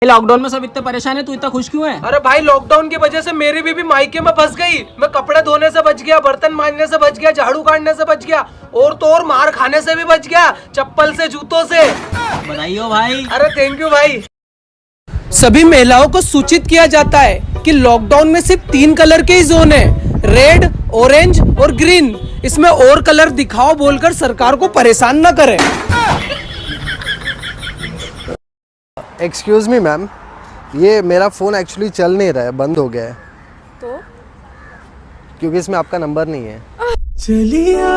Lockdown में सब इतने परेशान है, तू इतना खुश क्यों है? अरे भाई लॉकडाउन की वजह से मेरी बीवी मायके में फंस गई। मैं कपड़े धोने से बच गया, बर्तन मांजने से बच गया, झाड़ू काटने से बच गया और तो और मार खाने से भी बच गया, चप्पल से, जूतों से। बधाई हो भाई। अरे थैंक यू भाई। सभी महिलाओं को सूचित किया जाता है कि लॉकडाउन में सिर्फ 3 कलर के ही जोन है, रेड, ऑरेंज और ग्रीन। इसमें और कलर दिखाओ बोलकर सरकार को परेशान न करें। एक्सक्यूज मी मैम, ये मेरा फ़ोन एक्चुअली चल नहीं रहा है, बंद हो गया है। तो क्योंकि इसमें आपका नंबर नहीं है। चलिया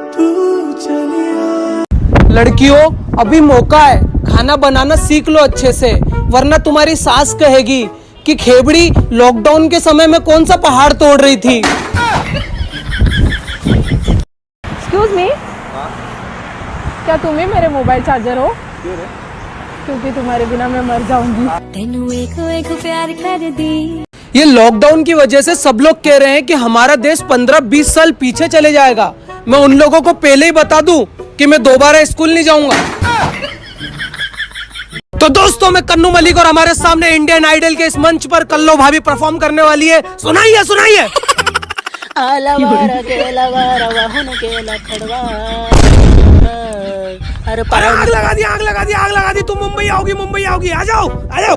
तू चलिया। लड़कियों अभी मौका है, खाना बनाना सीख लो अच्छे से, वरना तुम्हारी सास कहेगी कि खेबड़ी लॉकडाउन के समय में कौन सा पहाड़ तोड़ रही थी। एक्सक्यूज मी, क्या तुम ही मेरे मोबाइल चार्जर हो? क्योंकि तुम्हारे बिना मैं मर जाऊंगी। ये लॉकडाउन की वजह से सब लोग कह रहे हैं कि हमारा देश 15-20 साल पीछे चले जाएगा। मैं उन लोगों को पहले ही बता दूं कि मैं दोबारा स्कूल नहीं जाऊंगा। तो दोस्तों, मैं कन्नू मलिक और हमारे सामने इंडियन आइडल के इस मंच पर कल्लो भाभी परफॉर्म करने वाली है। सुनाइए सुनाइए। अरे आग लगा दी, आग लगा दी, आग लगा दी। तुम मुंबई आओगी, मुंबई आओगी, आ जाओ आ जाओ।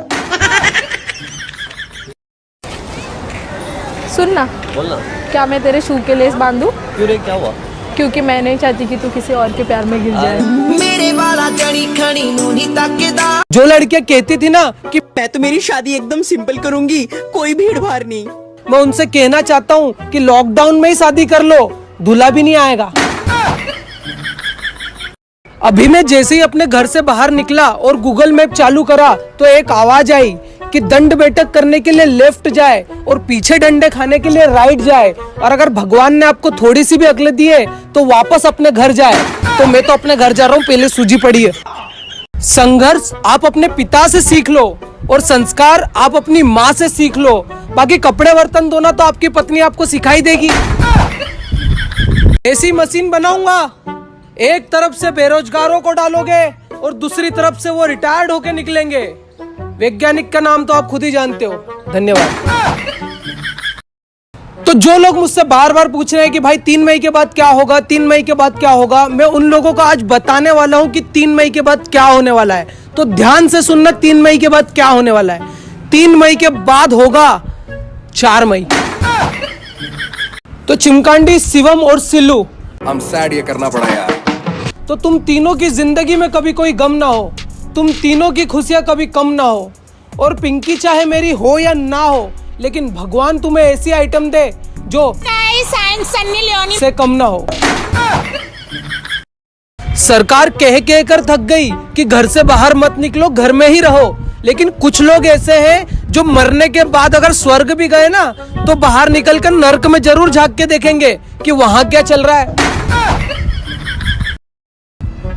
सुन ना, बोलना। क्या मैं तेरे शू के लेस बांधूं? क्यों रे, क्या हुआ? क्योंकि मैं नहीं चाहती कि तू किसी और के प्यार में गिर जाए। मेरे वाला जड़ी खड़ी नूनी ताकेदार। जो लड़कियां कहती थी ना कि मैं तो मेरी शादी एकदम सिंपल करूंगी, कोई भीड़ भाड़ नहीं, मैं उनसे कहना चाहता हूँ कि लॉकडाउन में ही शादी कर लो, दूल्हा भी नहीं आएगा। अभी मैं जैसे ही अपने घर से बाहर निकला और गूगल मैप चालू करा तो एक आवाज आई कि दंड बैठक करने के लिए लेफ्ट जाए और पीछे डंडे खाने के लिए राइट जाए, और अगर भगवान ने आपको थोड़ी सी भी अकल दी है तो वापस अपने घर जाए। तो मैं तो अपने घर जा रहा हूँ, पहले सूजी पड़ी है। संघर्ष आप अपने पिता से सीख लो और संस्कार आप अपनी माँ से सीख लो। बाकी कपड़े बर्तन धोना तो आपकी पत्नी आपको सिखाई देगी। ऐसी मशीन बनाऊंगा, एक तरफ से बेरोजगारों को डालोगे और दूसरी तरफ से वो रिटायर्ड होके निकलेंगे। वैज्ञानिक का नाम तो आप खुद ही जानते हो। धन्यवाद। तो जो लोग मुझसे बार बार पूछ रहे हैं कि भाई 3 मई के बाद क्या होगा, 3 मई के बाद क्या होगा, मैं उन लोगों को आज बताने वाला हूं कि 3 मई के बाद क्या होने वाला है। तो ध्यान से सुनना, 3 मई के बाद क्या होने वाला है। 3 मई के बाद होगा 4 मई। तो चिमकांडी, शिवम और सिल्लू, हम सैड ये करना पड़ा यार। तो तुम तीनों की जिंदगी में कभी कोई गम ना हो, तुम तीनों की खुशियां कभी कम ना हो। और पिंकी चाहे मेरी हो या ना हो, लेकिन भगवान तुम्हें ऐसी आइटम दे जो से कम ना हो। सरकार कह कर थक गई कि घर से बाहर मत निकलो, घर में ही रहो। लेकिन कुछ लोग ऐसे हैं जो मरने के बाद अगर स्वर्ग भी गए ना तो बाहर निकलकर नर्क में जरूर झांक के देखेंगे कि वहां क्या चल रहा है।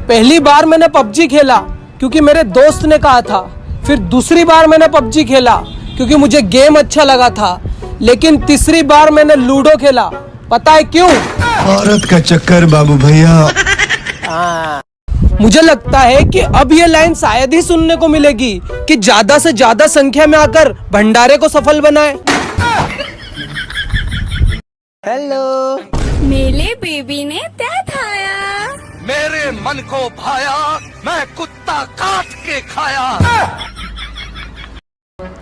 पहली बार मैंने पबजी खेला क्योंकि मेरे दोस्त ने कहा था, फिर दूसरी बार मैंने पबजी खेला क्योंकि मुझे गेम अच्छा लगा था, लेकिन तीसरी बार मैंने लूडो खेला। पता है क्यों? औरत का चक्कर बाबू भैया। मुझे लगता है कि अब ये लाइन शायद ही सुनने को मिलेगी कि ज्यादा से ज्यादा संख्या में आकर भंडारे को सफल बनाए। हेलो। मेरे बेबी ने तय खाया, मेरे मन को भाया, मैं कुत्ता काट के खाया।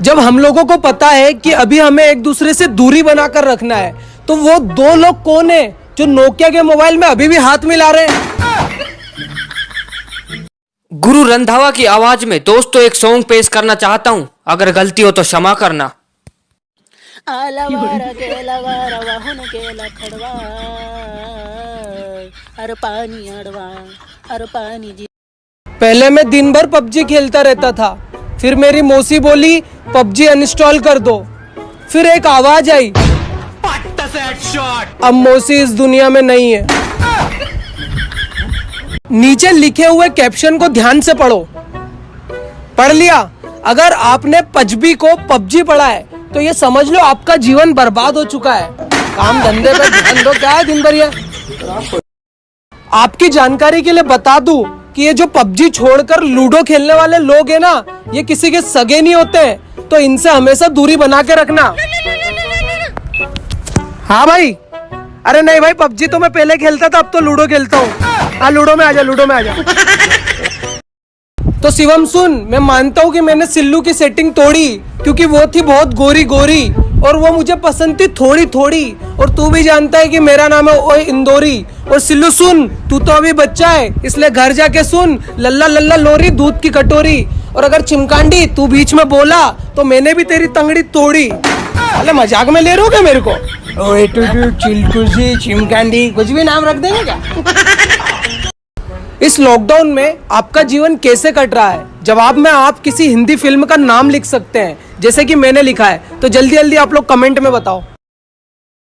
जब हम लोगों को पता है कि अभी हमें एक दूसरे से दूरी बनाकर रखना है, तो वो 2 लोग कौन है जो नोकिया के मोबाइल में अभी भी हाथ मिला रहे हैं? गुरु रंधावा की आवाज में दोस्तों एक सॉन्ग पेश करना चाहता हूँ, अगर गलती हो तो क्षमा करना। पहले मैं दिन भर पबजी खेलता रहता था, फिर मेरी मौसी बोली पबजी अनइंस्टॉल कर दो। फिर एक आवाज आई, अब मौसी इस दुनिया में नहीं है। नीचे लिखे हुए कैप्शन को ध्यान से पढ़ो। पढ़ लिया? अगर आपने पजबी को पबजी पढ़ा है तो ये समझ लो आपका जीवन बर्बाद हो चुका है। काम धंधे पर ध्यान दो, क्या है दिन भर ये। आपकी जानकारी के लिए बता दूं कि ये जो पबजी छोड़कर लूडो खेलने वाले लोग हैं ना, ये किसी के सगे नहीं होते हैं, तो इनसे हमेशा दूरी बना के रखना। हाँ भाई, अरे नहीं भाई, पबजी तो मैं पहले खेलता था, अब तो लूडो खेलता हूँ। हाँ लूडो में आजा, लूडो में आजा। तो शिवम सुन, मैं मानता हूँ कि मैंने सिल्लू की सेटिंग तोड़ी, क्योंकि वो थी बहुत गोरी गोरी और वो मुझे पसंद थी थोड़ी थोड़ी। और तू भी जानता है कि मेरा नाम है ओए इंदौरी। और सिल्लू सुन, तू तो अभी बच्चा है, इसलिए घर जाके सुन, लल्ला लल्ला लोरी दूध की कटोरी। और अगर चिमकांडी तू बीच में बोला तो मैंने भी तेरी तंगड़ी तोड़ी। अरे मजाक में ले रहे हो मेरे को? ओए टूटू, चिलकुशी, चिमकांडी, कुछ भी नाम रख देंगे क्या? इस लॉकडाउन में आपका जीवन कैसे कट रहा है? जवाब में आप किसी हिंदी फिल्म का नाम लिख सकते हैं, जैसे कि मैंने लिखा है। तो जल्दी जल्दी आप लोग कमेंट में बताओ।